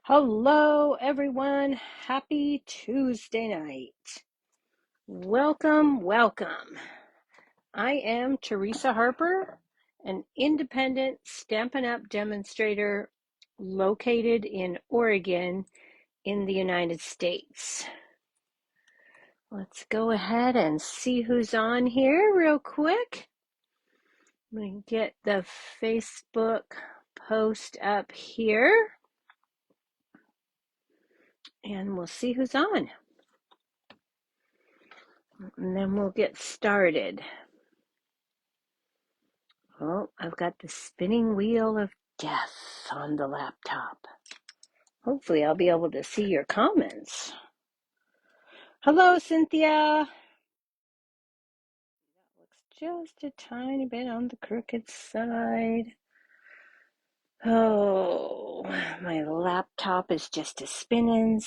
Hello, everyone. Happy Tuesday night. Welcome, welcome. I am Teresa Harper, an independent Stampin' Up! Demonstrator located in Oregon in the United States. Let's go ahead and see who's on here real quick. I'm going to get the Facebook post up here, and we'll see who's on. And then we'll get started. Oh, I've got the spinning wheel of death on the laptop. Hopefully I'll be able to see your comments. Hello, Cynthia. That looks just a tiny bit on the crooked side. Oh, my laptop is just a spinning.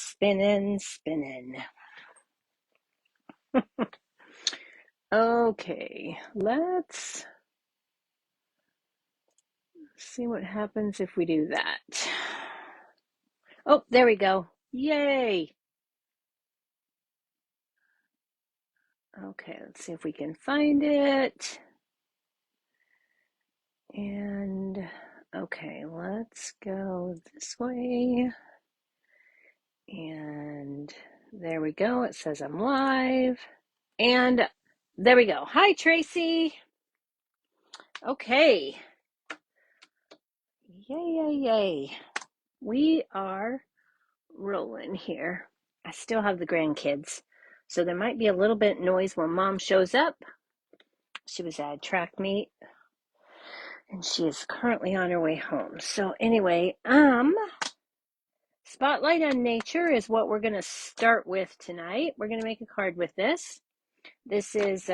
Okay, let's see what happens if we do that. Oh, there we go. Yay! Okay, let's see if we can find it. And okay, let's go this way. And there we go. It says I'm live. And there we go. Hi, Tracy. Okay. Yay. We are rolling here. I still have the grandkids, so there might be a little bit noise when Mom shows up. She was at a track meet, and she is currently on her way home. So anyway, Spotlight on Nature is what we're going to start with tonight. We're going to make a card with this. This is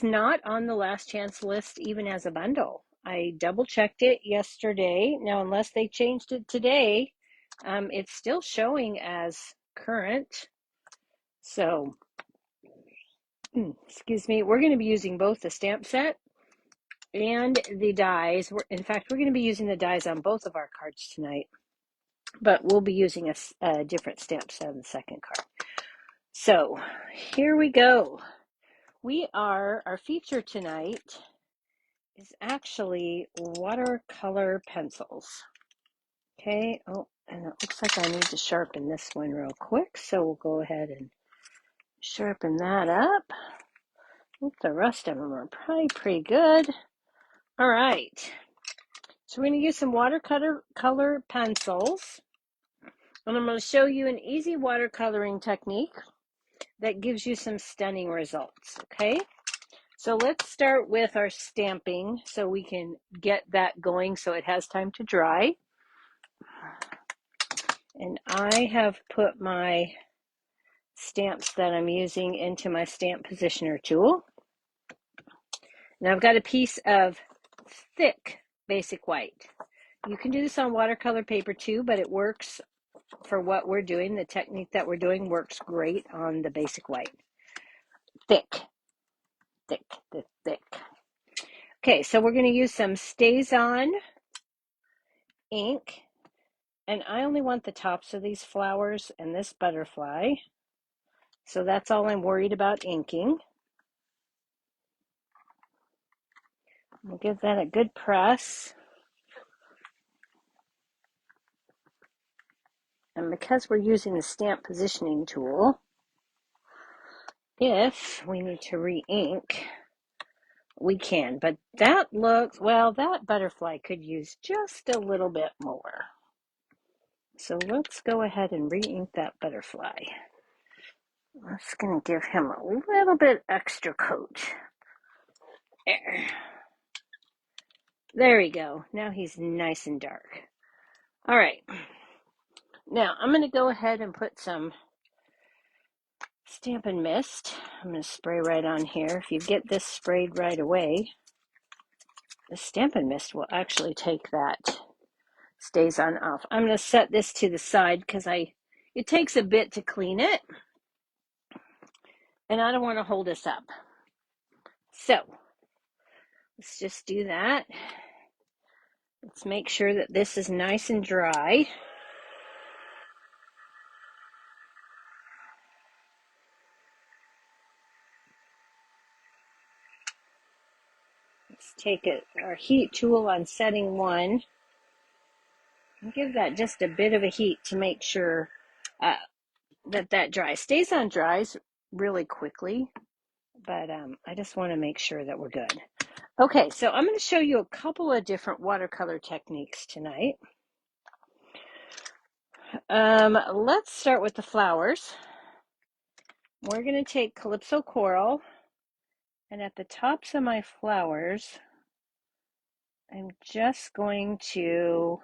not on the last chance list even as a bundle. I double checked it yesterday. Now, unless they changed it today, it's still showing as current. So, excuse me, we're going to be using both the stamp set and the dies. In fact, we're going to be using the dies on both of our cards tonight, but we'll be using a different stamp set on the second card. So here we go. Our feature tonight is actually watercolor pencils. Okay, oh, and it looks like I need to sharpen this one real quick, so we'll go ahead and sharpen that up. The rest of them are probably pretty good. All right, so we're going to use some watercolor pencils, and I'm going to show you an easy watercoloring technique that gives you some stunning results, okay? So let's start with our stamping so we can get that going so it has time to dry. And I have put my stamps that I'm using into my stamp positioner tool. Now I've got a piece of thick basic white. You can do this on watercolor paper too, but it works for what we're doing. The technique that we're doing works great on the basic white. Thick. Okay, so we're going to use some Stays On ink, and I only want the tops of these flowers and this butterfly, so that's all I'm worried about inking. We'll give that a good press. And because we're using the stamp positioning tool, if we need to re-ink, we can. But that looks, well, that butterfly could use just a little bit more. So let's go ahead and re-ink that butterfly. That's going to give him a little bit extra coat. There we go. Now he's nice and dark. All right. Now I'm going to go ahead and put some Stampin' Mist. I'm going to spray right on here. If you get this sprayed right away, the Stampin' Mist will actually take that Stays On off. I'm going to set this to the side because it takes a bit to clean it, and I don't want to hold this up. So let's just do that. Let's make sure that this is nice and dry. Let's take our heat tool on setting 1 and give that just a bit of a heat to make sure that dries. Stays on dries really quickly, but I just want to make sure that we're good. Okay, so I'm going to show you a couple of different watercolor techniques tonight. Let's start with the flowers. We're going to take Calypso Coral, and at the tops of my flowers, I'm just going to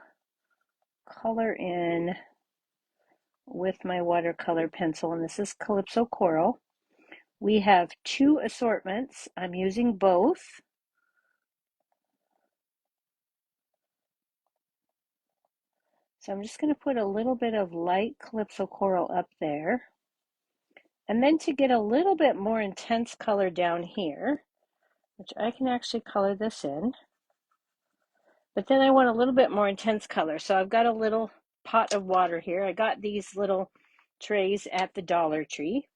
color in with my watercolor pencil, and this is Calypso Coral. We have 2 assortments. I'm using both. So I'm just going to put a little bit of light Calypso Coral up there. And then to get a little bit more intense color down here, which I can actually color this in, but then I want a little bit more intense color. So I've got a little pot of water here. I got these little trays at the Dollar Tree.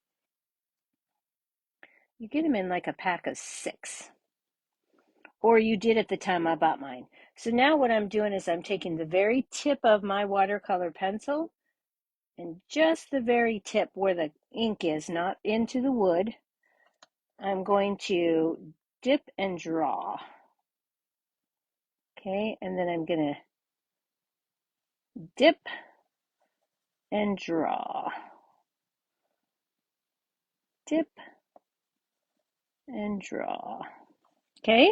You get them in like a pack of 6, or you did at the time I bought mine. So now what I'm doing is I'm taking the very tip of my watercolor pencil and just the very tip where the ink is, not into the wood, I'm going to dip and draw. Okay, and then I'm going to dip and draw. Dip and draw. Okay?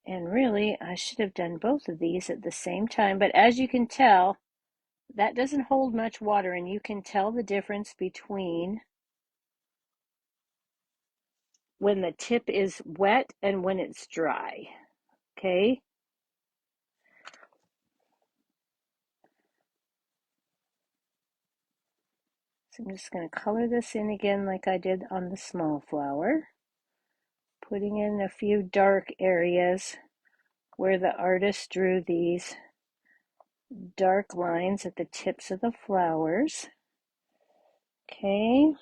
And really, I should have done both of these at the same time, but as you can tell, that doesn't hold much water, and you can tell the difference between when the tip is wet and when it's dry. Okay? So I'm just going to color this in again like I did on the small flower, putting in a few dark areas where the artist drew these dark lines at the tips of the flowers. Okay.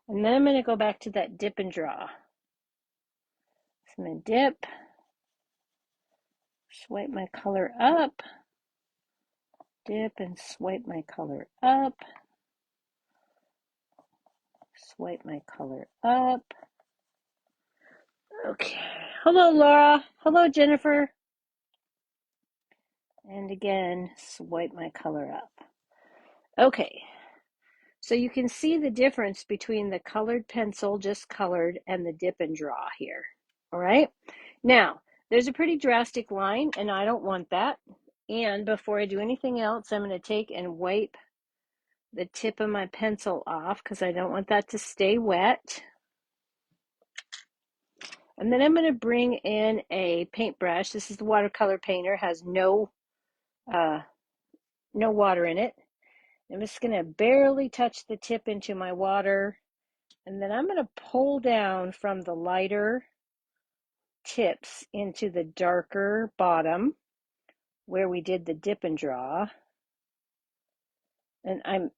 And then I'm going to go back to that dip and draw. So I'm going to dip, swipe my color up, dip and swipe my color up, swipe my color up. Okay. Hello, Laura. Hello, Jennifer. And again, swipe my color up. Okay. So you can see the difference between the colored pencil, just colored, and the dip and draw here. All right. Now, there's a pretty drastic line, and I don't want that. And before I do anything else, I'm going to take and wipe the tip of my pencil off because I don't want that to stay wet. And then I'm going to bring in a paintbrush. This is the watercolor painter, has no water in it. I'm just going to barely touch the tip into my water, and then I'm going to pull down from the lighter tips into the darker bottom where we did the dip and draw. And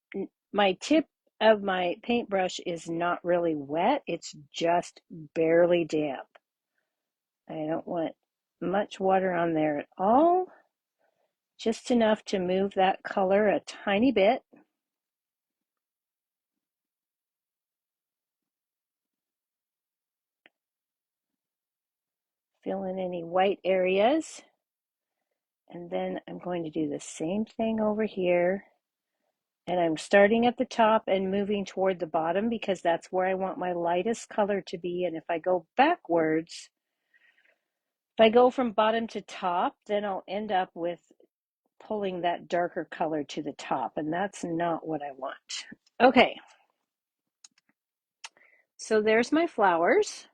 my tip of my paintbrush is not really wet, it's just barely damp. I don't want much water on there at all, just enough to move that color a tiny bit. Fill in any white areas. And then I'm going to do the same thing over here. And I'm starting at the top and moving toward the bottom because that's where I want my lightest color to be. And if I go backwards, if I go from bottom to top, then I'll end up with pulling that darker color to the top. And that's not what I want. Okay. So there's my flowers.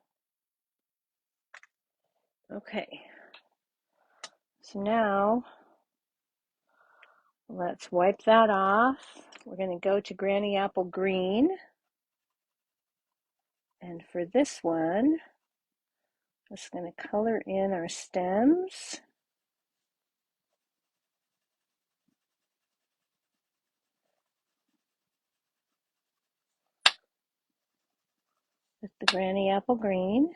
Okay. So now let's wipe that off. We're going to go to Granny Apple Green. And for this one, I'm just going to color in our stems. With the Granny Apple Green.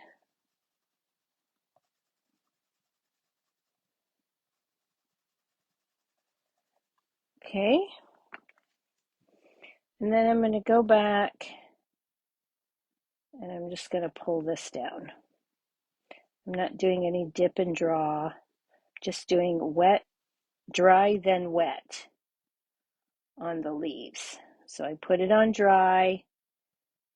Okay. And then I'm going to go back and I'm just going to pull this down. I'm not doing any dip and draw, just doing wet, dry, then wet on the leaves. So I put it on dry,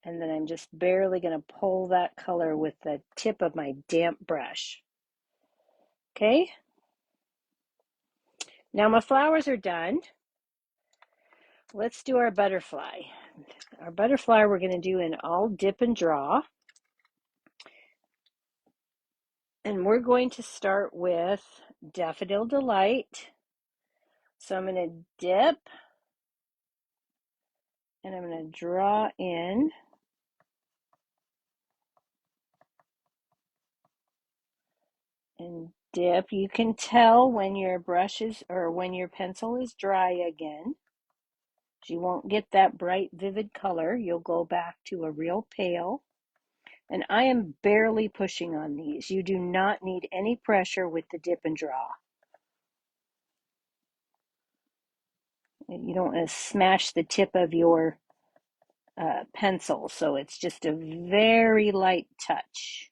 and then I'm just barely going to pull that color with the tip of my damp brush. Okay, now my flowers are done. Let's do our butterfly. Our butterfly we're going to do in all dip and draw. And we're going to start with Daffodil Delight. So I'm going to dip and I'm going to draw in. And dip. You can tell when your brush is, or when your pencil is dry again. You won't get that bright, vivid color. You'll go back to a real pale. And I am barely pushing on these. You do not need any pressure with the dip and draw. You don't want to smash the tip of your pencil, so it's just a very light touch.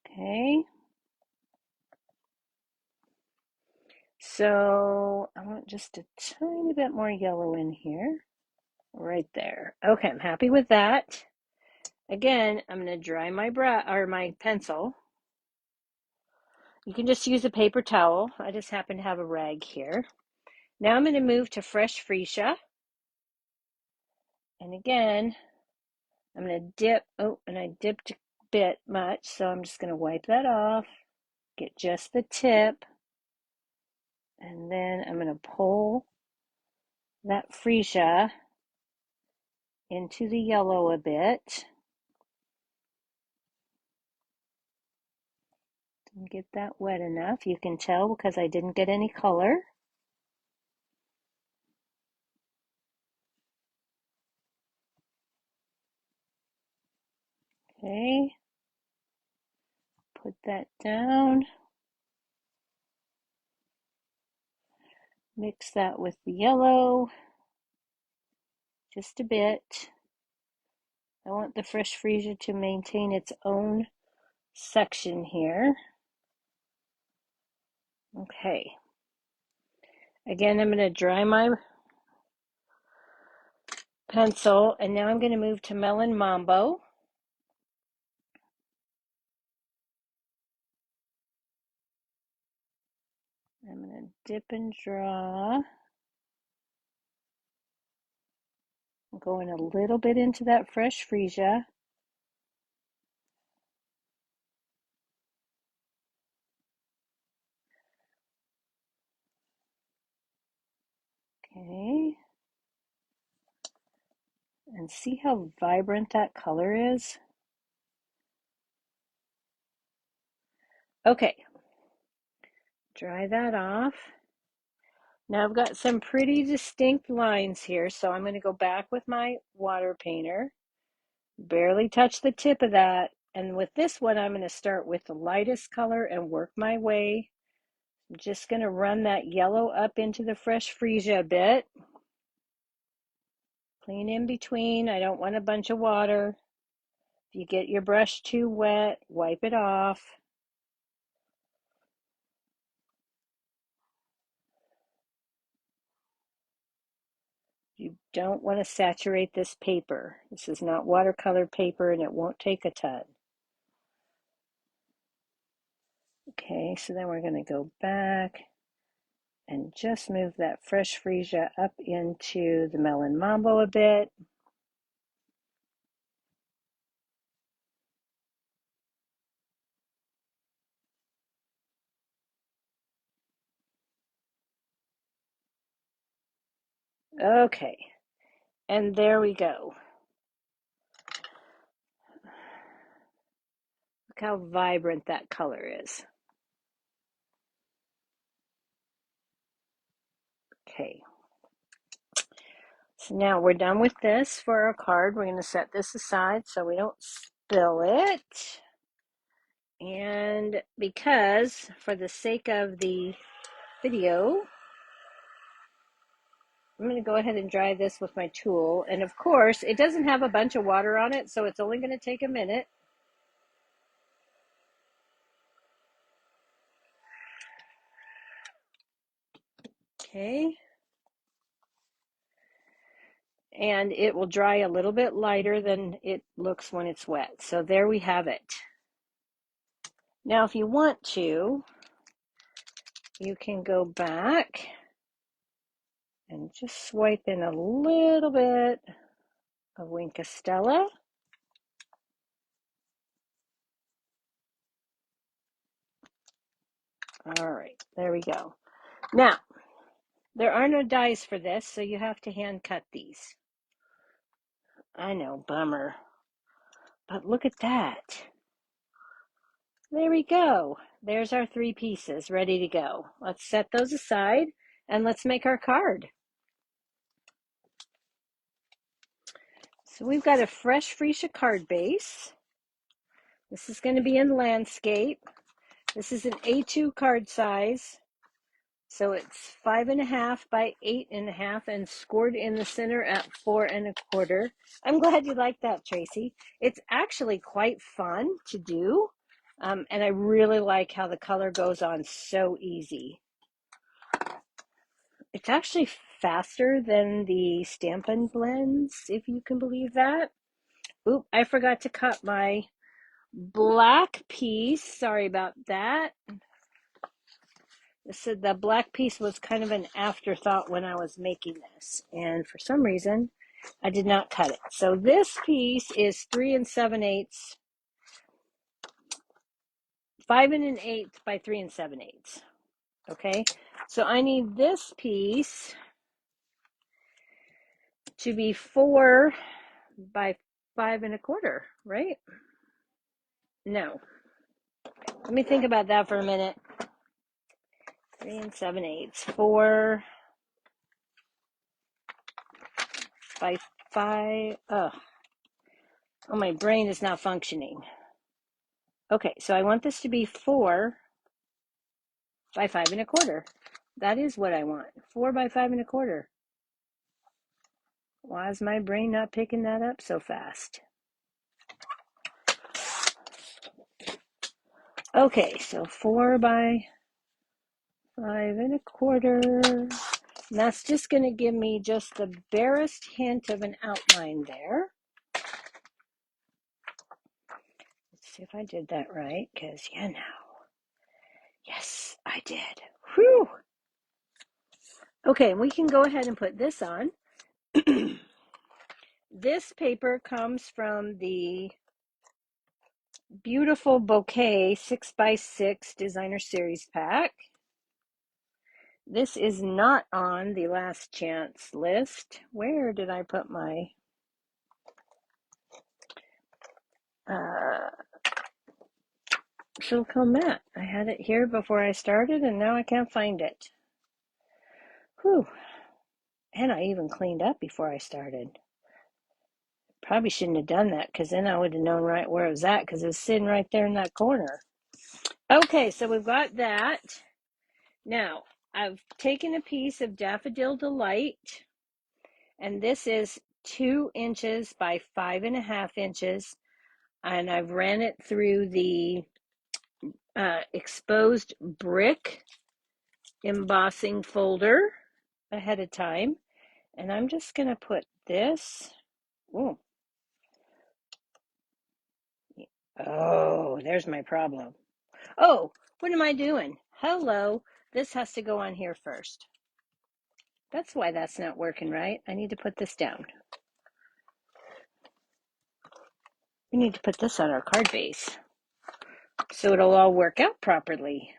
Okay. So I want just a tiny bit more yellow in here. Right there. Okay, I'm happy with that. Again, I'm going to dry my brush or my pencil. You can just use a paper towel. I just happen to have a rag here. Now I'm going to move to fresh freesia. And again, I'm going to dip. Oh, and I dipped a bit much, so I'm just going to wipe that off. Get just the tip. And then I'm going to pull that freesia into the yellow a bit. Didn't get that wet enough. You can tell because I didn't get any color. Okay. Put that down. Mix that with the yellow just a bit. I want the fresh freesia to maintain its own section here. Okay. Again, I'm going to dry my pencil, and now I'm going to move to Melon Mambo. I'm going to dip and draw. I'm going a little bit into that fresh freesia. Okay. And see how vibrant that color is? Okay. Dry that off. Now I've got some pretty distinct lines here, so I'm going to go back with my water painter, barely touch the tip of that, and with this one I'm going to start with the lightest color and work my way. I'm just going to run that yellow up into the fresh freesia a bit. Clean in between. I don't want a bunch of water. If you get your brush too wet, wipe it off. You don't want to saturate this paper. This is not watercolor paper and it won't take a ton. Okay, so then we're going to go back and just move that fresh freesia up into the Melon Mambo a bit. Okay, and there we go. Look how vibrant that color is. Okay. So now we're done with this for our card. We're going to set this aside so we don't spill it. And because, for the sake of the video, I'm going to go ahead and dry this with my tool. And of course, it doesn't have a bunch of water on it, so it's only going to take a minute. Okay. And it will dry a little bit lighter than it looks when it's wet. So there we have it. Now, if you want to, you can go back and just swipe in a little bit of Wink Stella. All right, there we go. Now, there are no dies for this, so you have to hand cut these. I know, bummer. But look at that. There we go. There's our 3 pieces ready to go. Let's set those aside and let's make our card. So we've got a fresh freesia card base. This is going to be in landscape. This is an A2 card size. So it's 5.5 by 8.5 and scored in the center at 4.25. I'm glad you like that, Tracy. It's actually quite fun to do. And I really like how the color goes on so easy. It's actually faster than the Stampin' blends, if you can believe that. Oop, I forgot to cut my black piece. Sorry about that. So the black piece was kind of an afterthought when I was making this, and for some reason I did not cut it. So this piece is 3 7/8, 5 1/8 by 3 7/8. Okay, so I need this piece to be 4 by 5.25, right? No. Let me think about that for a minute. 3 7/8, 4 by 5. Oh, my brain is not functioning. Okay, so I want this to be 4 by 5.25. That is what I want. 4 by 5.25. Why is my brain not picking that up so fast? Okay, so 4 by 5.25. That's just going to give me just the barest hint of an outline there. Let's see if I did that right, because yes, I did. Whew. Okay, we can go ahead and put this on. This paper comes from the beautiful bouquet 6x6 designer series pack. This is not on the last chance list. Where did I put my silicone mat? I had it here before I started and now I can't find it. Whew. And I even cleaned up before I started. Probably shouldn't have done that because then I would have known right where it was at because it was sitting right there in that corner. Okay, so we've got that. Now, I've taken a piece of Daffodil Delight, and this is 2 inches by 5.5 inches, and I've ran it through the exposed brick embossing folder ahead of time, and I'm just going to put this. Oh, there's my problem. Oh, what am I doing? Hello, this has to go on here first. That's why that's not working right. I need to put this down. We need to put this on our card base so it'll all work out properly.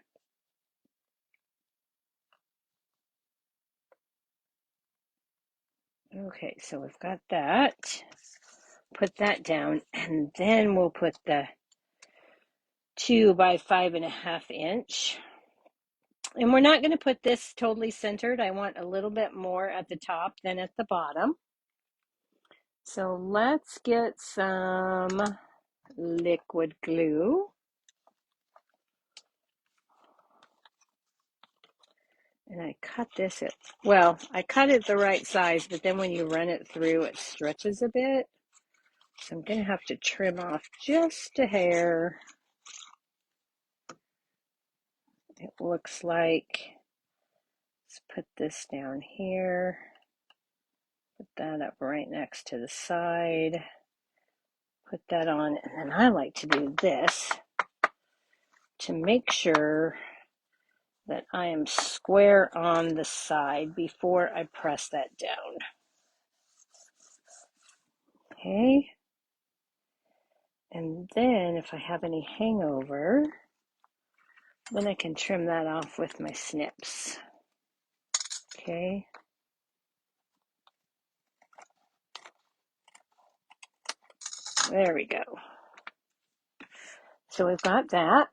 Okay, so we've got that. Put that down, and then we'll put the 2 by 5.5 inch. And we're not going to put this totally centered. I want a little bit more at the top than at the bottom. So let's get some liquid glue. And I cut this at, well, I cut it the right size, but then when you run it through, it stretches a bit. So I'm going to have to trim off just a hair. It looks like, let's put this down here. Put that up right next to the side. Put that on, and then I like to do this to make sure that I am square on the side before I press that down. Okay. And then if I have any hangover, then I can trim that off with my snips. Okay. There we go. So we've got that.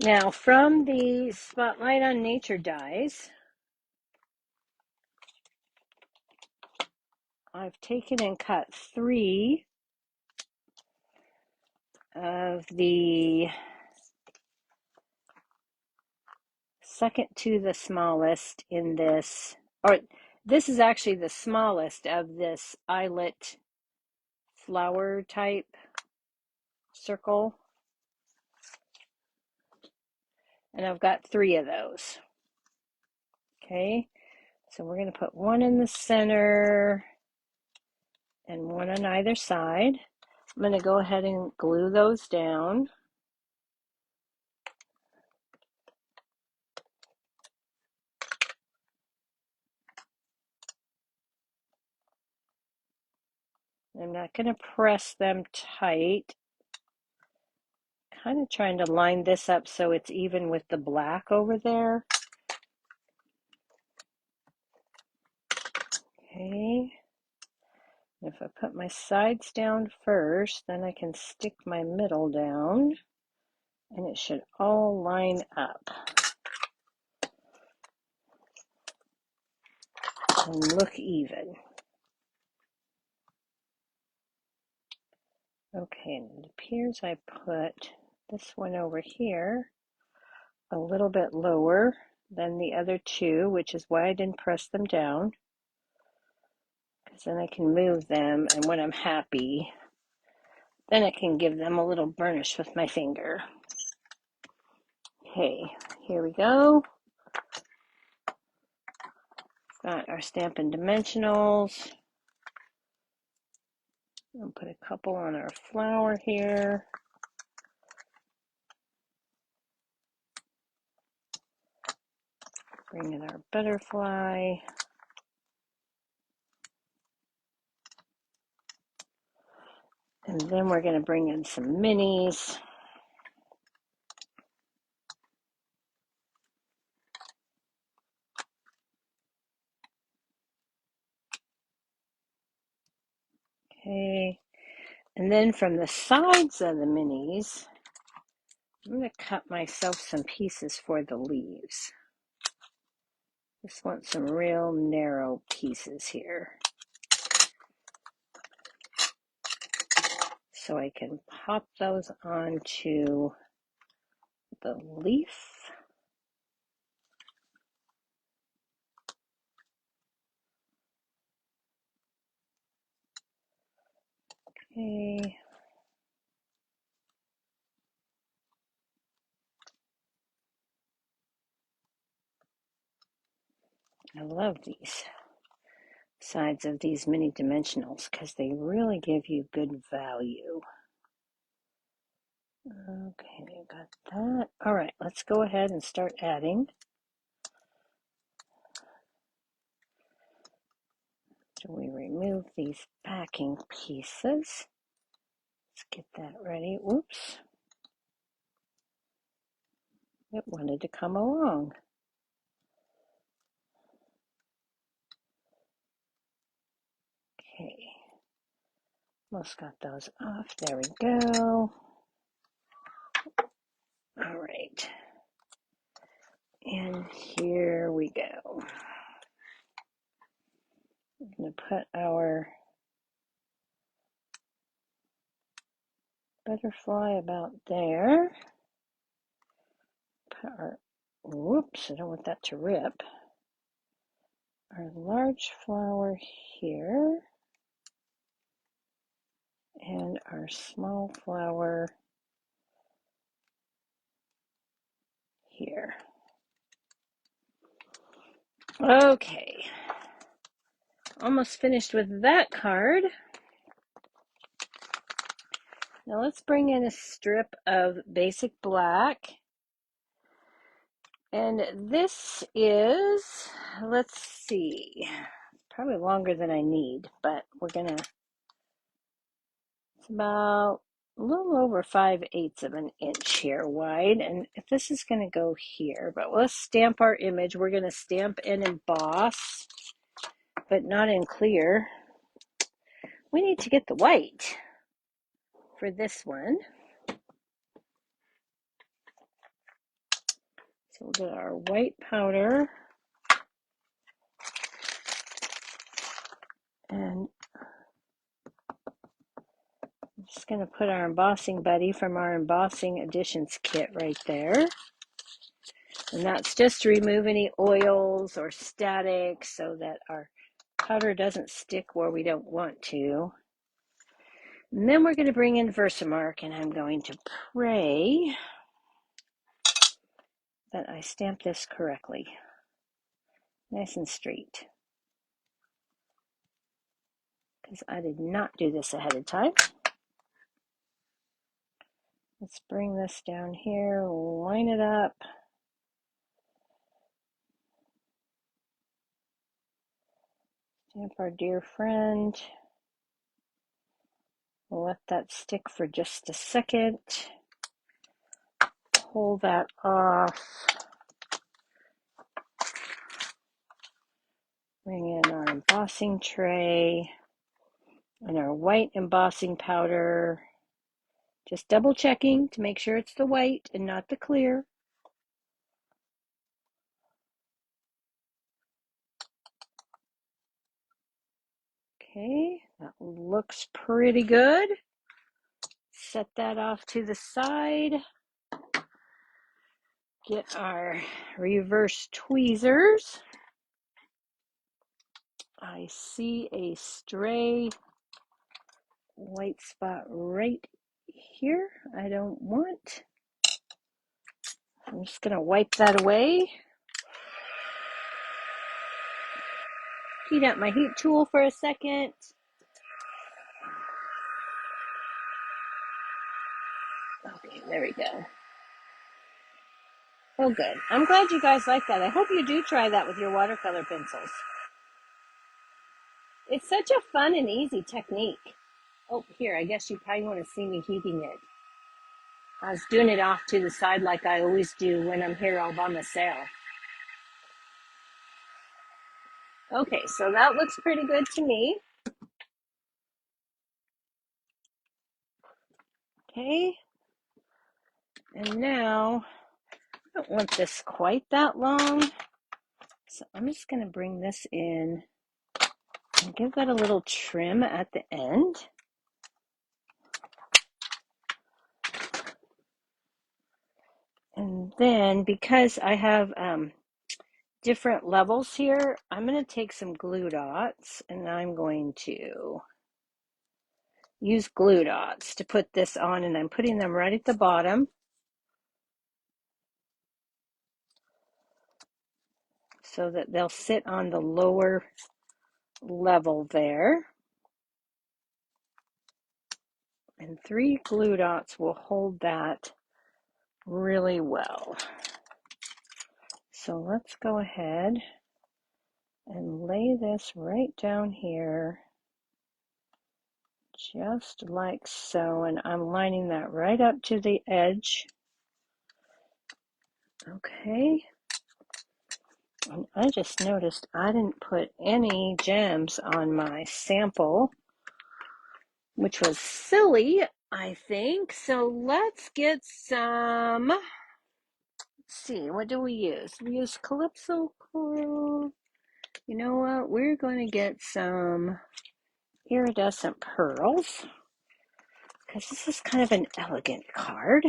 Now from the Spotlight on Nature dies, I've taken and cut 3 of the second to the smallest in this, or this is actually the smallest of this eyelet flower type circle. And I've got 3 of those. Okay, so we're going to put 1 in the center and 1 on either side. I'm going to go ahead and glue those down. I'm not going to press them tight. Kind of trying to line this up so it's even with the black over there. Okay. If I put my sides down first, then I can stick my middle down, and it should all line up and look even. Okay, and it appears I put this one over here a little bit lower than the other 2, which is why I didn't press them down, because then I can move them, and when I'm happy, then I can give them a little burnish with my finger. Okay, here we go. Got our Stampin' Dimensionals. I'll put a couple on our flower here. Bring in our butterfly. And then we're going to bring in some minis. Okay. And then from the sides of the minis, I'm going to cut myself some pieces for the leaves. Just want some real narrow pieces here, so I can pop those onto the leaf. Okay. I love these sides of these mini dimensionals because they really give you good value. Okay, got that. All right, let's go ahead and start adding. So we remove these backing pieces. Let's get that ready. Oops. It wanted to come along. Okay. Almost got those off. There we go. All right. And here we go. I'm going to put our butterfly about there. Put our, whoops, I don't want that to rip. Our large flower here. And our small flower here. Okay. Almost finished with that card. Now let's bring in a strip of basic black. And this is, let's see, probably longer than I need, but we're gonna, it's about a little over 5/8 of an inch here wide. And if this is gonna go here, but let's stamp our image. We're gonna stamp and emboss, but not in clear. We need to get the white for this one. So we'll get our white powder and I'm just going to put our embossing buddy from our embossing additions kit right there. And that's just to remove any oils or static so that our powder doesn't stick where we don't want to. And then we're going to bring in Versamark, and I'm going to pray that I stamp this correctly. Nice and straight. Because I did not do this ahead of time. Let's bring this down here, line it up. Stamp our dear friend. Let that stick for just a second. Pull that off. Bring in our embossing tray and our white embossing powder. Just double checking to make sure it's the white and not the clear. Okay, that looks pretty good. Set that off to the side. Get our reverse tweezers. I see a stray white spot right here. I don't want. I'm just going to wipe that away. Heat up my heat tool for a second. Okay, there we go. Oh, good. I'm glad you guys like that. I hope you do try that with your watercolor pencils. It's such a fun and easy technique. Oh, here, I guess you probably want to see me heating it. I was doing it off to the side like I always do when I'm here all by myself. Okay, so that looks pretty good to me. Okay, and now I don't want this quite that long, so I'm just going to bring this in and give that a little trim at the end. And then because I have different levels here, I'm going to take some glue dots and I'm going to use glue dots to put this on, and I'm putting them right at the bottom so that they'll sit on the lower level there. And 3 glue dots will hold that really well. So let's go ahead and lay this right down here, just like so, and I'm lining that right up to the edge. Okay, and I just noticed I didn't put any gems on my sample, which was silly, I think. So let's get some, let's see, what do we use? We use Calypso Coral. You know what? We're going to get some iridescent pearls because this is kind of an elegant card.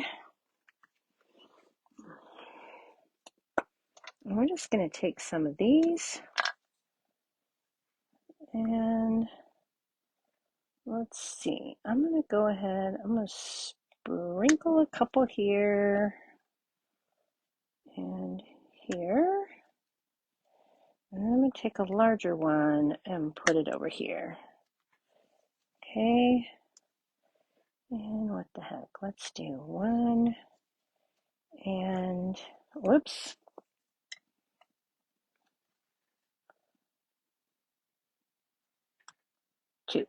And we're just going to take some of these and let's see. I'm going to go ahead. I'm going to sprinkle a couple here and here. And then I'm going to take a larger one and put it over here. Okay. And what the heck? Let's do one and whoops. Two.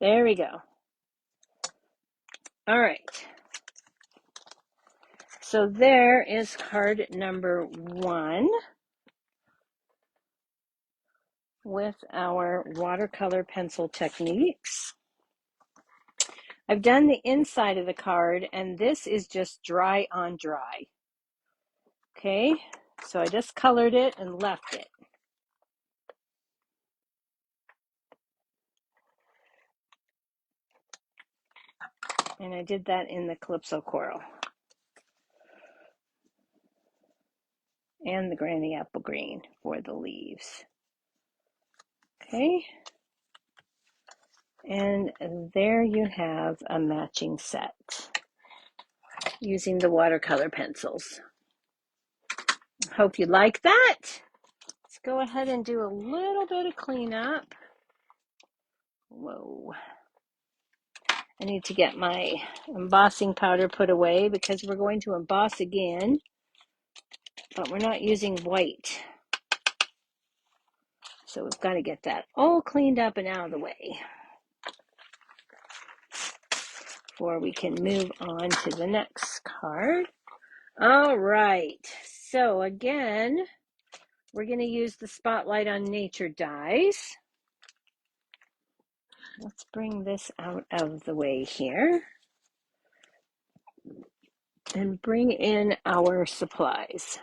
There we go. All right. So there is card number 1 with our watercolor pencil techniques. I've done the inside of the card, and this is just dry on dry. Okay, so I just colored it and left it. And I did that in the Calypso Coral and the Granny Apple Green for the leaves. Okay, and there you have a matching set using the watercolor pencils. Hope you like that. Let's go ahead and do a little bit of cleanup. Whoa. I need to get my embossing powder put away because we're going to emboss again, but we're not using white. So we've got to get that all cleaned up and out of the way before we can move on to the next card. All right, so again, we're going to use the Spotlight on Nature dies. Let's bring this out of the way here and bring in our supplies.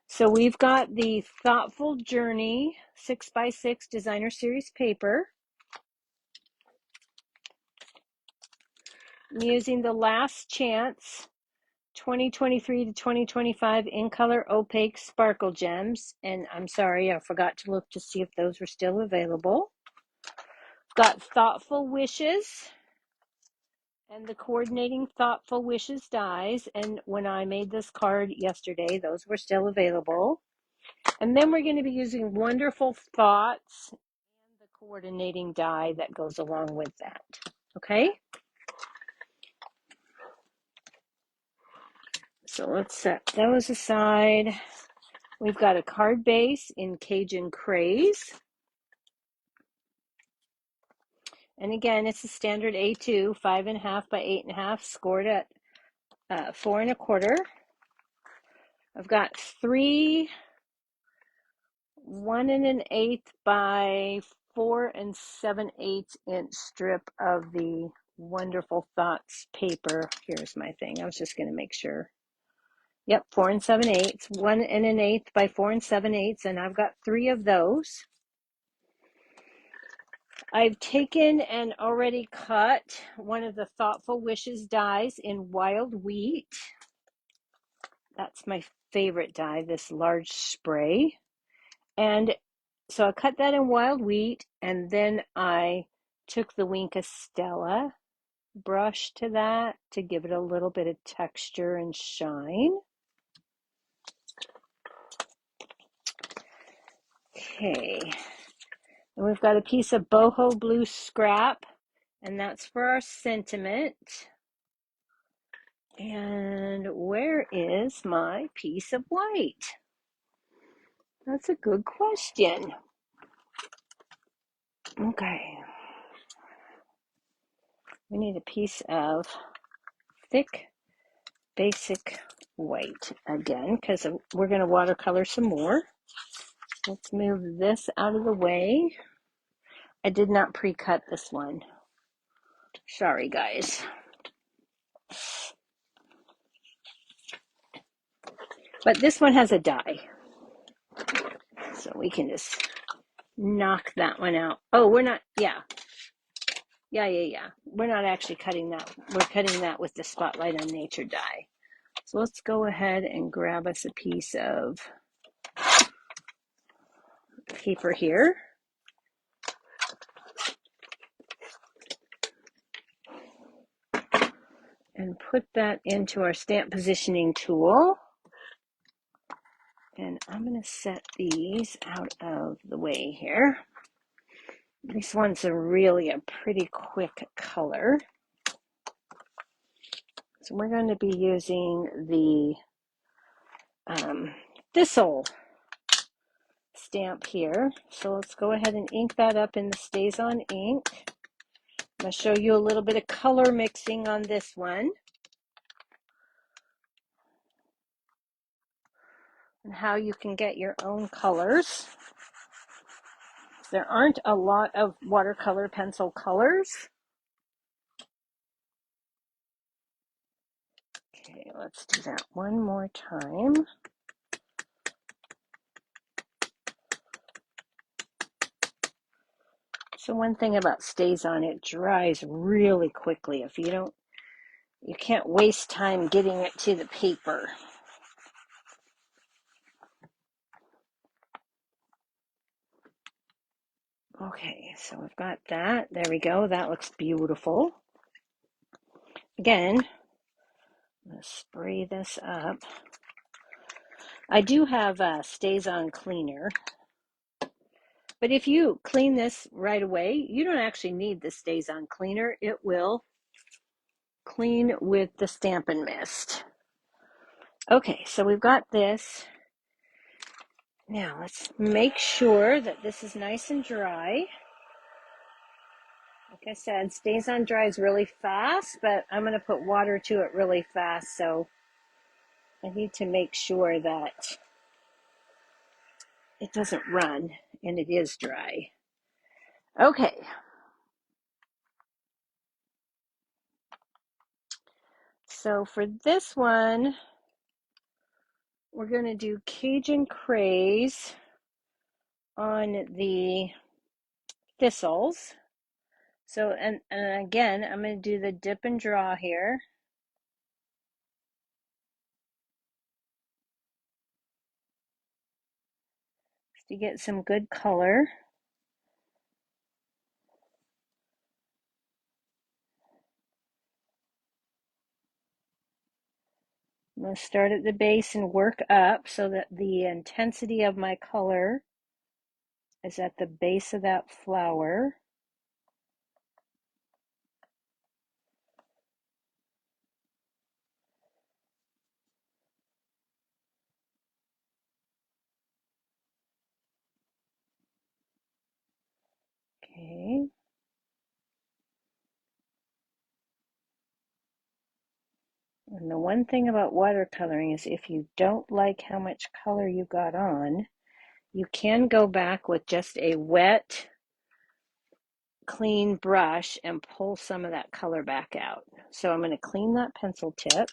So we've got the Thoughtful Journey 6x6 Designer Series paper. I'm using the Last Chance 2023 to 2025 in color opaque sparkle gems. And I'm sorry, I forgot to look to see if those were still available. Got Thoughtful Wishes and the coordinating Thoughtful Wishes dies. And when I made this card yesterday, those were still available. And then we're going to be using Wonderful Thoughts and the coordinating die that goes along with that. Okay? So let's set those aside. We've got a card base in Cajun Craze. And again, it's a standard A2, 5.5 by 8.5, scored at 4 1/4. I've got 3 1 1/8 by 4 7/8 inch strip of the Wonderful Thoughts paper. Here's my thing. I was just going to make sure. Yep, 4 7/8, 1 1/8 by 4 7/8, and I've got 3 of those. I've taken and already cut one of the Thoughtful Wishes dies in Wild Wheat. That's my favorite die, this large spray. And so I cut that in Wild Wheat, and then I took the Wink Stella brush to that to give it a little bit of texture and shine. Okay, and we've got a piece of boho blue scrap, and that's for our sentiment. And where is my piece of white? That's a good question. Okay. We need a piece of thick, basic white again, because we're going to watercolor some more. Let's move this out of the way. I did not pre-cut this one. Sorry, guys. But this one has a die, so we can just knock that one out. Oh, we're not, yeah. Yeah. We're not actually cutting that. We're cutting that with the Spotlight on Nature die. So let's go ahead and grab us a piece of paper here. And put that into our stamp positioning tool. And I'm going to set these out of the way here. This one's really a pretty quick color. So we're going to be using the thistle stamp here. So let's go ahead and ink that up in the Stays On ink. I'm going to show you a little bit of color mixing on this one and how you can get your own colors. There aren't a lot of watercolor pencil colors. Okay, let's do that one more time. So one thing about Stays On, it dries really quickly. If you don't, you can't waste time getting it to the paper. Okay, so we've got that. There we go. That looks beautiful. Again, I'm going to spray this up. I do have a Stays On cleaner, but if you clean this right away, you don't actually need the Stays On cleaner. It will clean with the Stampin' Mist. Okay, so we've got this. Now let's make sure that this is nice and dry. Like I said, Stays On dries really fast, but I'm going to put water to it really fast, so I need to make sure that it doesn't run and it is dry. Okay. So for this one, we're going to do Cajun Craze on the thistles. So, and again, I'm going to do the dip and draw here. To get some good color. I'm going to start at the base and work up so that the intensity of my color is at the base of that flower. Okay. And the one thing about watercoloring is if you don't like how much color you got on, you can go back with just a wet, clean brush and pull some of that color back out. So I'm going to clean that pencil tip.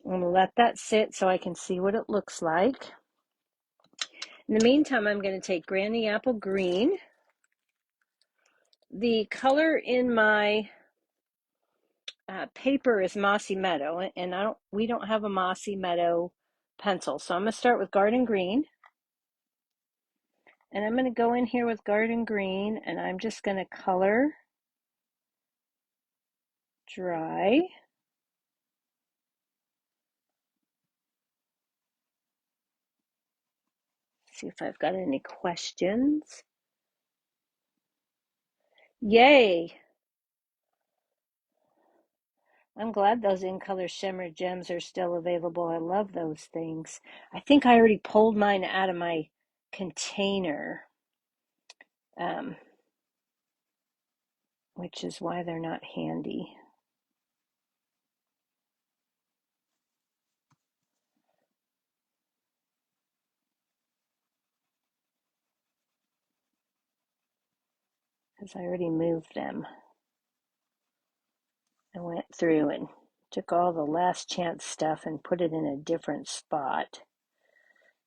I'm going to let that sit so I can see what it looks like. In the meantime, I'm going to take Granny Apple Green. The color in my paper is Mossy Meadow, and we don't have a Mossy Meadow pencil. So I'm going to start with Garden Green. And I'm going to go in here with Garden Green, and I'm just going to color dry. See if I've got any questions. Yay! I'm glad those in color shimmer gems are still available. I love those things. I think I already pulled mine out of my container, which is why they're not handy. Because I already moved them. I went through and took all the last chance stuff and put it in a different spot.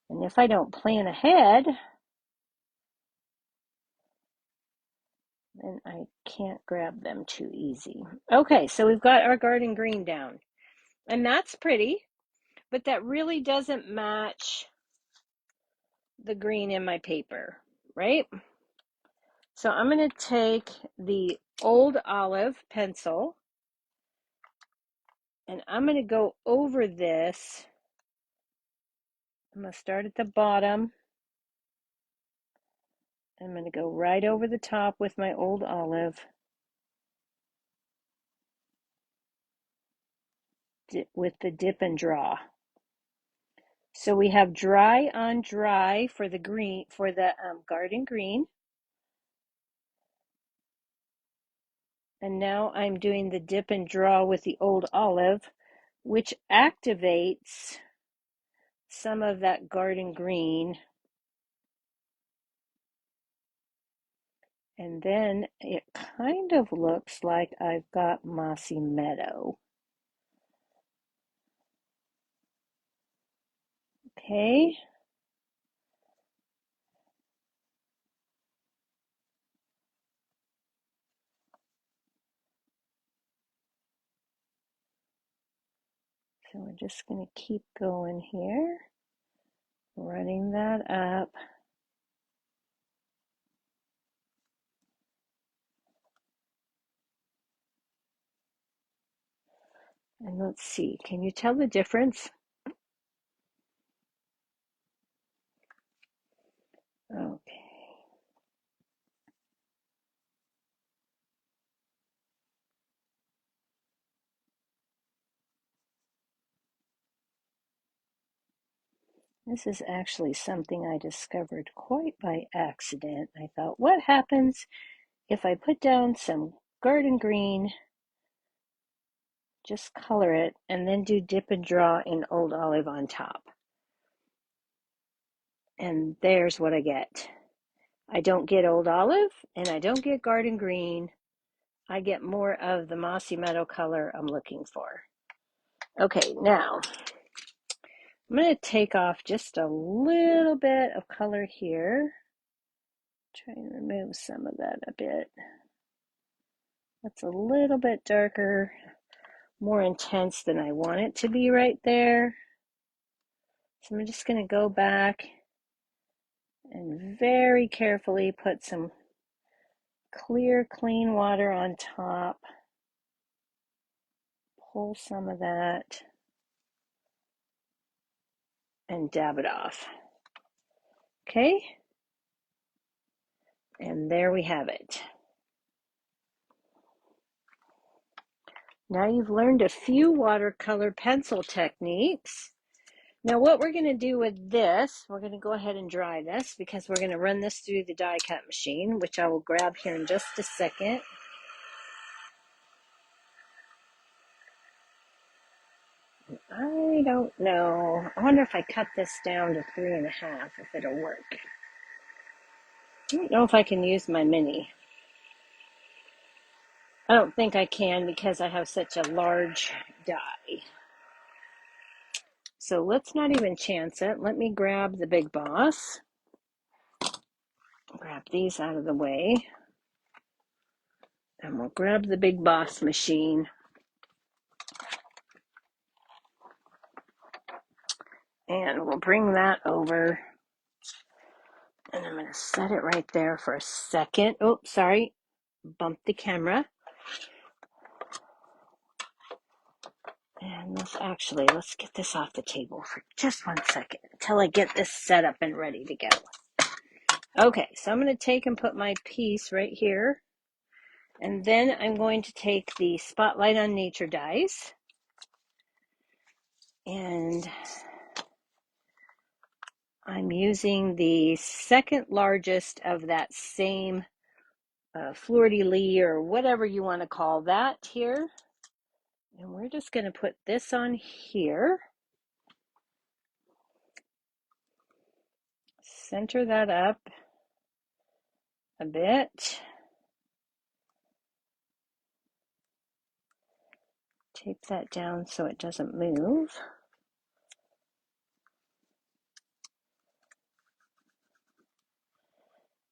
And if I don't plan ahead, then I can't grab them too easy. Okay, so we've got our garden green down. And that's pretty, but that really doesn't match the green in my paper, right? So I'm going to take the old olive pencil and I'm going to go over this. I'm going to start at the bottom. I'm going to go right over the top with my old olive with the dip and draw. So we have dry on dry for the green, for the garden green. And now I'm doing the dip and draw with the old olive, which activates some of that garden green. And then it kind of looks like I've got mossy meadow. Okay. So we're just going to keep going here, running that up. And let's see, can you tell the difference? Okay. This is actually something I discovered quite by accident. I thought, what happens if I put down some garden green, just color it, and then do dip and draw in old olive on top? And there's what I get. I don't get old olive, and I don't get garden green. I get more of the mossy meadow color I'm looking for. Okay, now I'm going to take off just a little bit of color here. Try and remove some of that a bit. That's a little bit darker, more intense than I want it to be right there. So I'm just going to go back and very carefully put some clear, clean water on top. Pull some of that and dab it off. Okay, and there we have it. Now you've learned a few watercolor pencil techniques. Now what we're going to do with this, we're going to go ahead and dry this because we're going to run this through the die cut machine, which I will grab here in just a second. I don't know. I wonder if I cut this down to 3.5, if it'll work. I don't know if I can use my mini. I don't think I can because I have such a large die. So let's not even chance it. Let me grab the Big Boss. Grab these out of the way. And we'll grab the Big Boss machine. And we'll bring that over. And I'm going to set it right there for a second. Oh, sorry. Bumped the camera. And let's get this off the table for just 1 second until I get this set up and ready to go. Okay, so I'm going to take and put my piece right here. And then I'm going to take the Spotlight on Nature dies. And I'm using the second largest of that same fleur-de-lis or whatever you want to call that here. And we're just going to put this on here. Center that up a bit. tape that down so it doesn't move.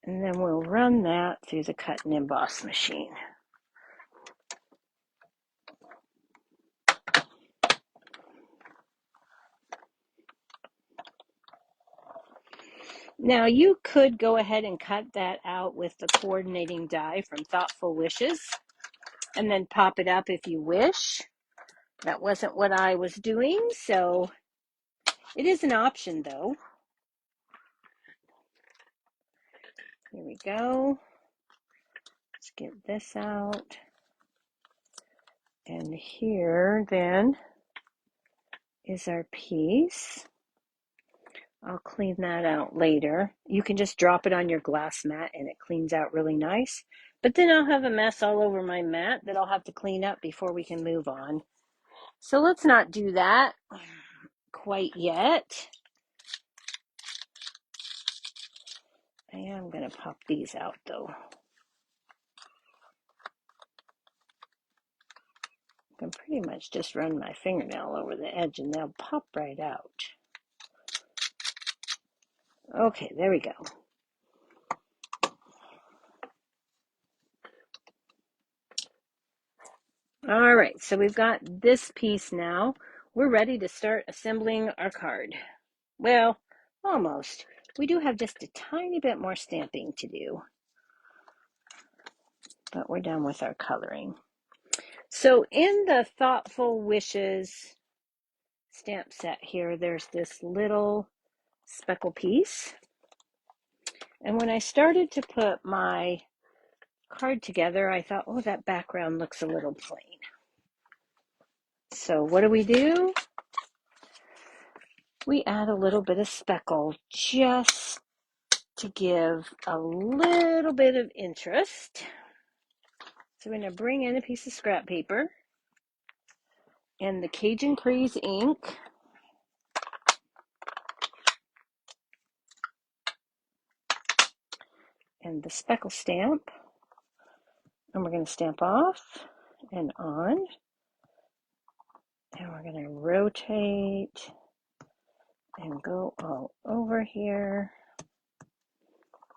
And then we'll run that through the cut and emboss machine. Now you could go ahead and cut that out with the coordinating die from Thoughtful Wishes and then pop it up if you wish. That wasn't what I was doing, so it is an option though. Here we go. Let's get this out. And here then is our piece. I'll clean that out later. You can just drop it on your glass mat and it cleans out really nice. But then I'll have a mess all over my mat that I'll have to clean up before we can move on. So let's not do that quite yet. I am going to pop these out though. I can pretty much just run my fingernail over the edge and they'll pop right out. Okay, there we go. All right, so we've got this piece now. We're ready to start assembling our card. Well, almost. We do have just a tiny bit more stamping to do, but we're done with our coloring. So in the Thoughtful Wishes stamp set here, there's this little speckle piece. And when I started to put my card together, I thought, oh, that background looks a little plain. So what do? We add a little bit of speckle just to give a little bit of interest. So we're going to bring in a piece of scrap paper and the Cajun Craze ink. And the speckle stamp. And we're going to stamp off and on. And we're going to rotate and go all over here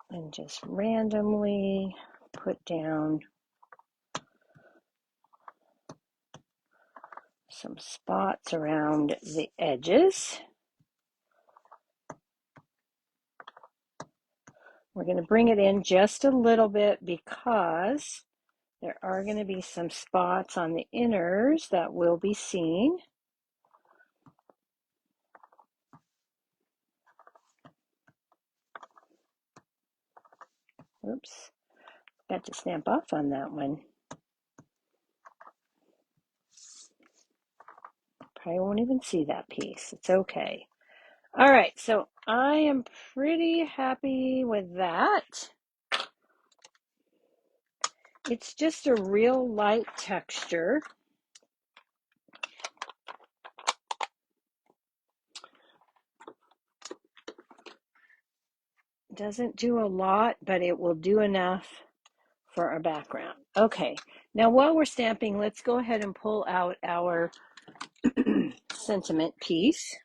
and just randomly put down some spots around the edges. We're going to bring it in just a little bit because there are going to be some spots on the inners that will be seen. Oops, got to stamp off on that one. Probably won't even see that piece. It's okay. All right, so I am pretty happy with that. It's just a real light texture. Doesn't do a lot, but it will do enough for our background. Okay, now while we're stamping, let's go ahead and pull out our sentiment piece.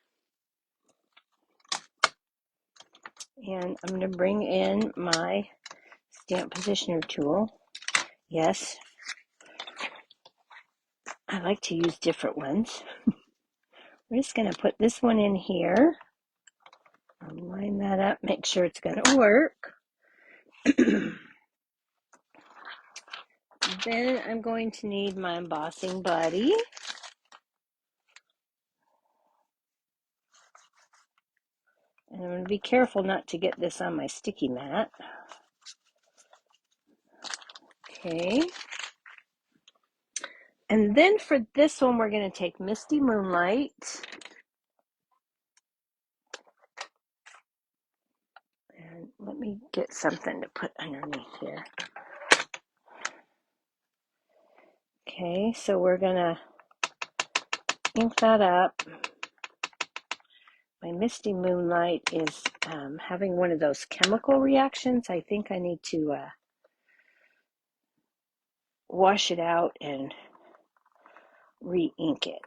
And I'm going to bring in my stamp positioner tool. Yes, I like to use different ones. We're just going to put this one in here. I'll line that up, make sure it's going to work. Then I'm going to need my embossing buddy. And I'm going to be careful not to get this on my sticky mat. Okay. And then for this one, we're going to take Misty Moonlight. And let me get something to put underneath here. Okay, so we're going to ink that up. My Misty Moonlight is having one of those chemical reactions. I think I need to wash it out and re-ink it.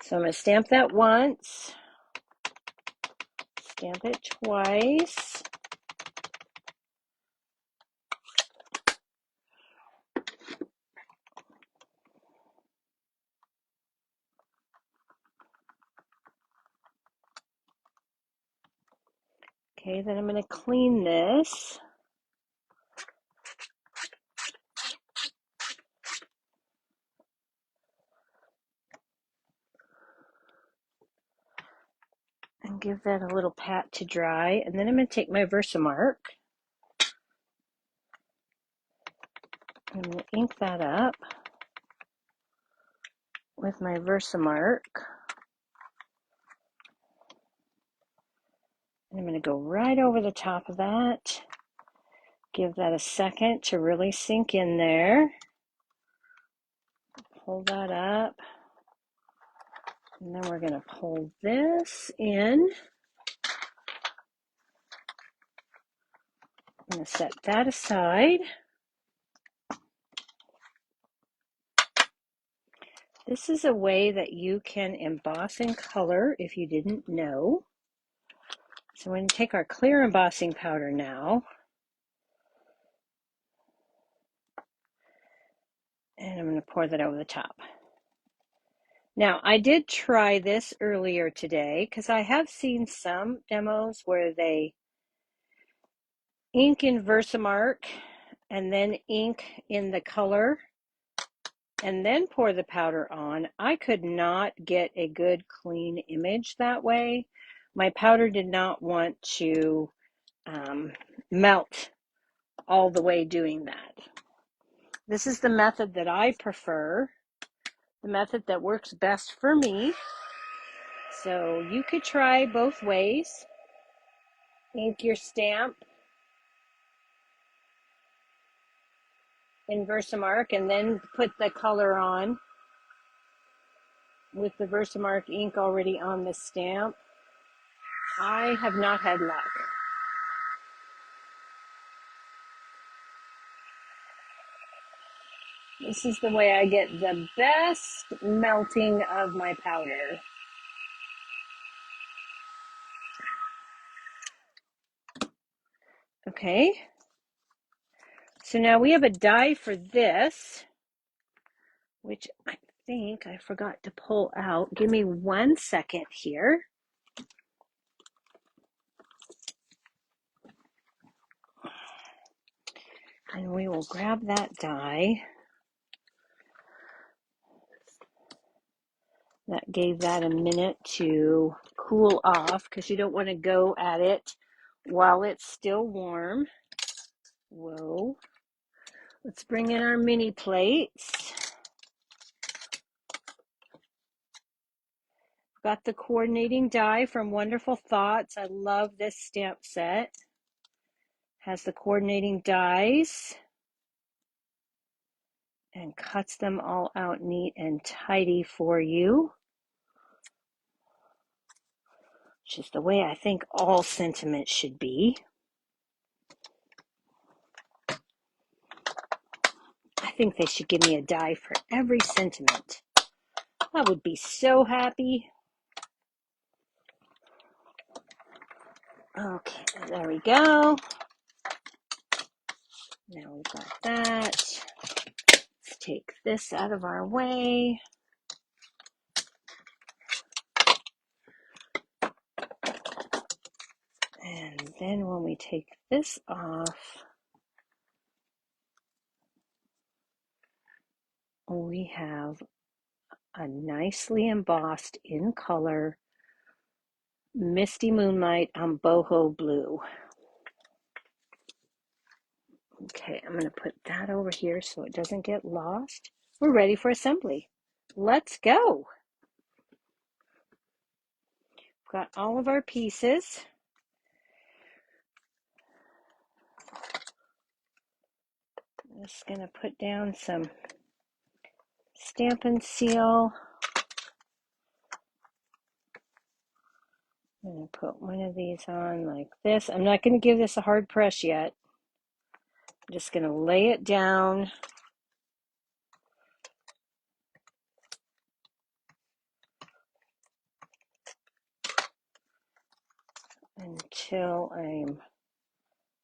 So I'm going to stamp that once, stamp it twice. Okay, then I'm going to clean this. And give that a little pat to dry. And then I'm going to take my Versamark. I'm going to ink that up with my Versamark. And I'm going to go right over the top of that. Give that a second to really sink in there. Pull that up. And then we're going to pull this in. I'm going to set that aside. This is a way that you can emboss in color if you didn't know. So we're going to take our clear embossing powder now. And I'm going to pour that over the top. Now, I did try this earlier today because I have seen some demos where they ink in Versamark and then ink in the color and then pour the powder on. I could not get a good clean image that way. My powder did not want to melt all the way doing that. This is the method that I prefer, the method that works best for me. So you could try both ways. Ink your stamp in Versamark and then put the color on with the Versamark ink already on the stamp. I have not had luck. This is the way I get the best melting of my powder. Okay, so now we have a die for this, which I think I forgot to pull out. Give me 1 second here. And we will grab that die. That gave that a minute to cool off because you don't want to go at it while it's still warm. Whoa. Let's bring in our mini plates. Got the coordinating die from Wonderful Thoughts. I love this stamp set. Has the coordinating dies and cuts them all out neat and tidy for you, which is the way I think all sentiment should be. I think they should give me a die for every sentiment. I would be so happy. Okay, there we go. Now we've got that. Let's take this out of our way. And then when we take this off, we have a nicely embossed in color Misty Moonlight on boho blue. Okay, I'm going to put that over here so it doesn't get lost. We're ready for assembly. Let's go. We've got all of our pieces. I'm just going to put down some Stampin' Seal. I'm going to put one of these on like this. I'm not going to give this a hard press yet. I'm just going to lay it down until I'm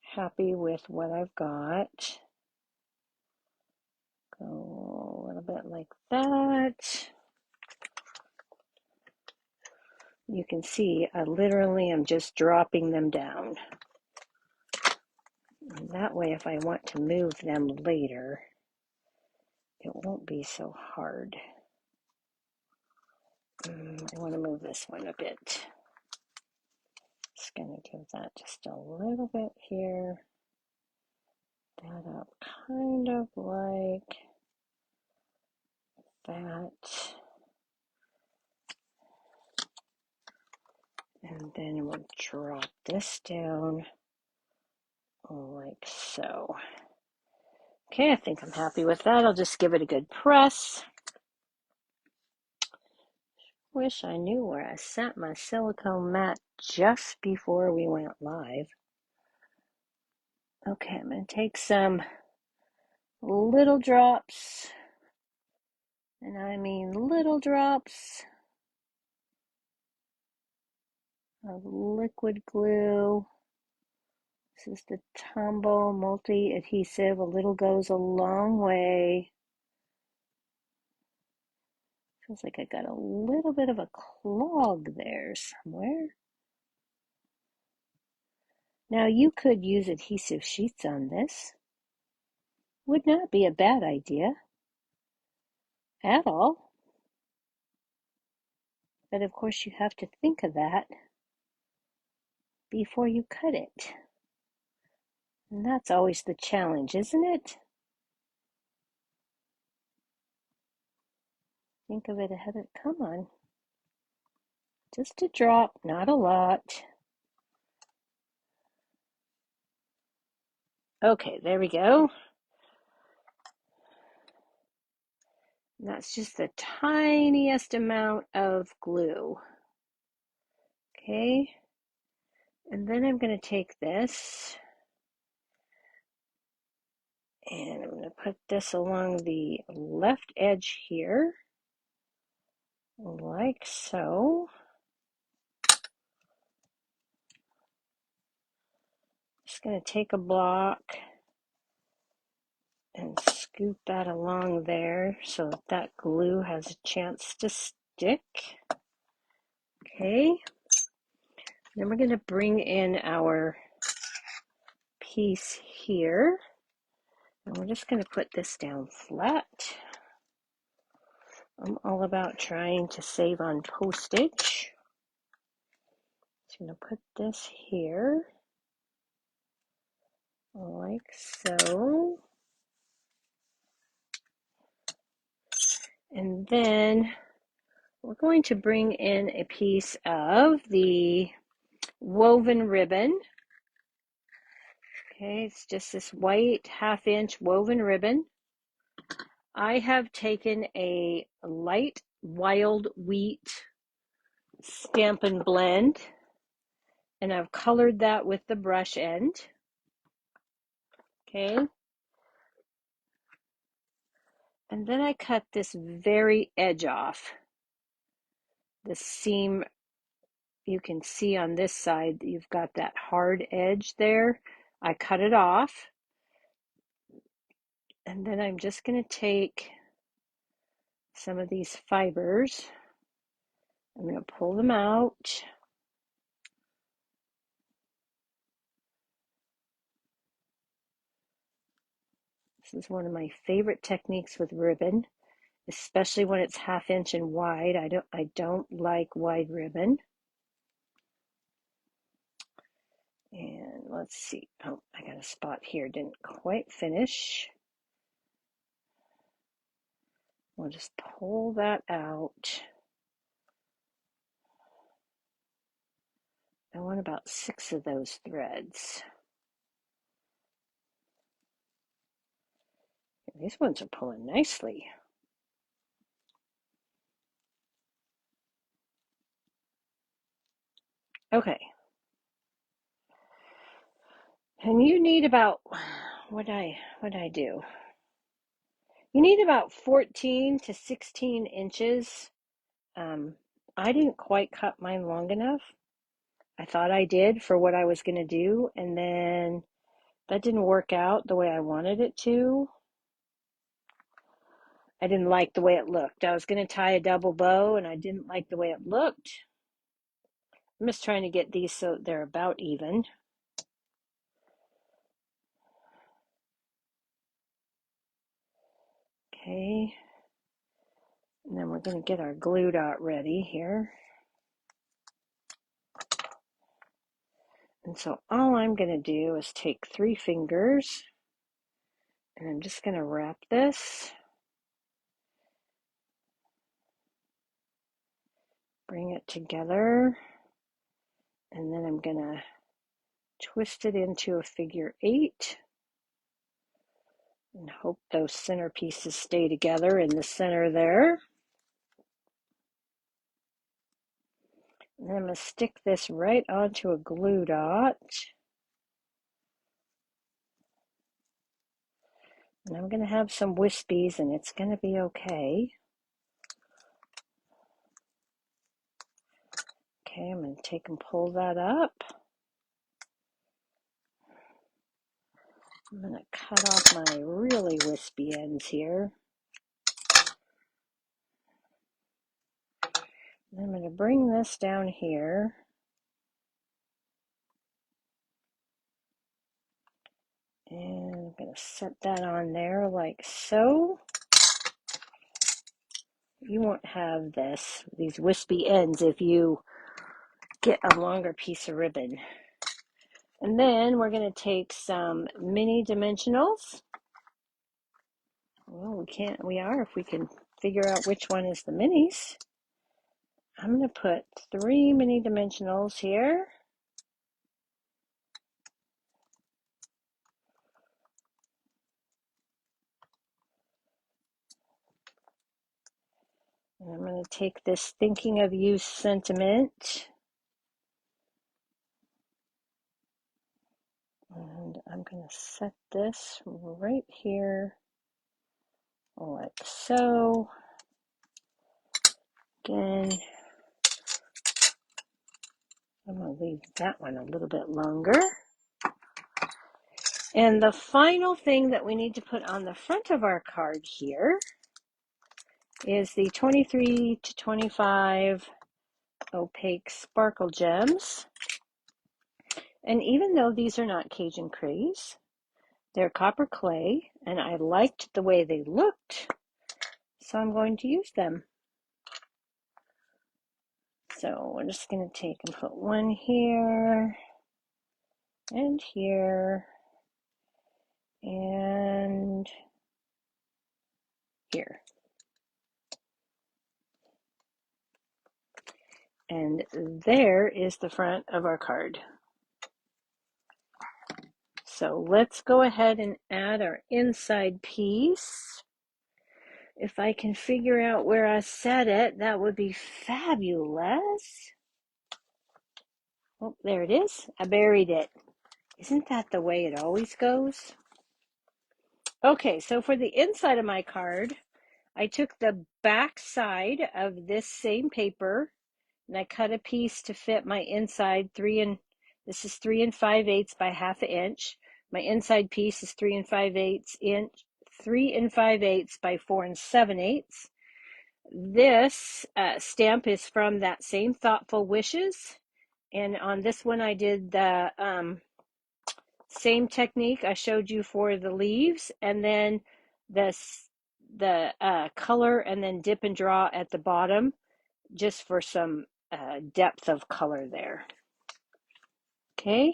happy with what I've got. Go a little bit like that. You can see I literally am just dropping them down. And that way, if I want to move them later, it won't be so hard. I want to move this one a bit. Just going to give that just a little bit here. That up kind of like that. And then we'll drop this down like so. Okay, I think I'm happy with that. I'll just give it a good press. Wish I knew where I set my silicone mat just before we went live. Okay, I'm going to take some little drops, and I mean little drops of liquid glue. This is the Tombow multi-adhesive. A little goes a long way. Feels like I got a little bit of a clog there somewhere. Now you could use adhesive sheets on this. Would not be a bad idea at all. But of course you have to think of that before you cut it. And that's always the challenge, isn't it? Think of it ahead of, come on. Just a drop, not a lot. Okay, there we go. And that's just the tiniest amount of glue. Okay, and then I'm going to take this and I'm going to put this along the left edge here, like so. Just going to take a block and scoop that along there so that glue has a chance to stick. Okay, then we're going to bring in our piece here, and we're just going to put this down flat. I'm all about trying to save on postage. So I'm going to put this here, like so. And then we're going to bring in a piece of the woven ribbon. Okay, it's just this white 1/2 inch woven ribbon. I have taken a light wild wheat Stampin' Blend, and I've colored that with the brush end. Okay, and then I cut this very edge off. The seam, you can see on this side, you've got that hard edge there. I cut it off, and then I'm just going to take some of these fibers. I'm going to pull them out. This is one of my favorite techniques with ribbon, especially when it's 1/2 inch and wide. I don't like wide ribbon. And let's see. Oh, I got a spot here. Didn't quite finish. We'll just pull that out. I want about 6 of those threads. These ones are pulling nicely. Okay. And you need about, what I do? You need about 14 to 16 inches. I didn't quite cut mine long enough, I thought I did for what I was going to do, and then that didn't work out the way I wanted it to. I didn't like the way it looked. I was going to tie a double bow, and I didn't like the way it looked. I'm just trying to get these so they're about even. Okay. And then we're going to get our glue dot ready here. And so all I'm going to do is take 3 fingers, and I'm just going to wrap this. Bring it together, and then I'm going to twist it into a figure 8 and hope those center pieces stay together in the center there. And then I'm going to stick this right onto a glue dot. And I'm going to have some wispies, and it's going to be okay. Okay, I'm going to take and pull that up. I'm going to cut off my really wispy ends here. And I'm going to bring this down here. And I'm going to set that on there like so. You won't have these wispy ends if you get a longer piece of ribbon. And then we're going to take some mini dimensionals. Well, we are if we can figure out which one is the minis. I'm going to put 3 mini dimensionals here. And I'm going to take this thinking of you sentiment. And I'm going to set this right here like so. Again, I'm going to leave that one a little bit longer. And the final thing that we need to put on the front of our card here is the 23 to 25 opaque sparkle gems. And even though these are not Cajun Craze, they're copper clay, and I liked the way they looked, so I'm going to use them. So we're just going to take and put one here, and here, and here. And there is the front of our card. So let's go ahead and add our inside piece. If I can figure out where I set it, that would be fabulous. Oh, there it is. I buried it. Isn't that the way it always goes? Okay, so for the inside of my card, I took the back side of this same paper and I cut a piece to fit my inside this is 3 5/8 by 1/2 inch. My inside piece is 3 5/8 inch, 3 5/8 by 4 7/8. This stamp is from that same Thoughtful Wishes. And on this one, I did the same technique I showed you for the leaves, and then the color, and then dip and draw at the bottom, just for some depth of color there. Okay,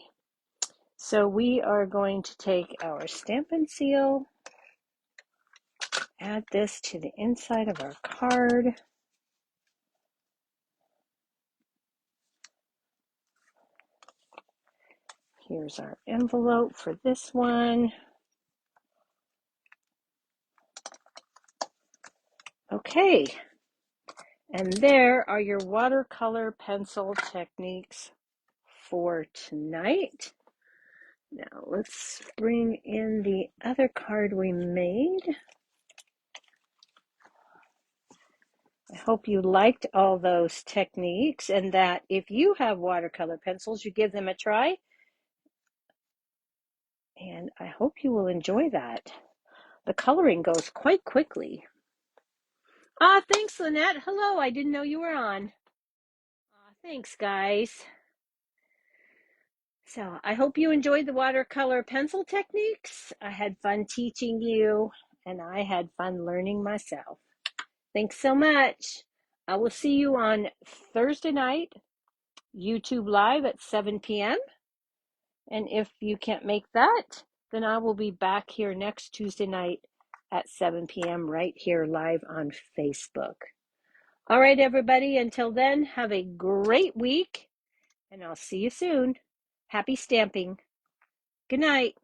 so we are going to take our Stampin' Seal, add this to the inside of our card. Here's our envelope for this one. Okay, and there are your watercolor pencil techniques for tonight. Now let's bring in the other card we made. I I hope you liked all those techniques and that if you have watercolor pencils, you give them a try. And I hope you will enjoy that. The coloring goes quite quickly. Ah, thanks, Lynette. Hello, I didn't know you were on. Thanks, guys. So I hope you enjoyed the watercolor pencil techniques. I had fun teaching you, and I had fun learning myself. Thanks so much. I will see you on Thursday night, YouTube Live at 7 p.m. And if you can't make that, then I will be back here next Tuesday night at 7 p.m. right here live on Facebook. All right, everybody. Until then, have a great week, and I'll see you soon. Happy stamping. Good night.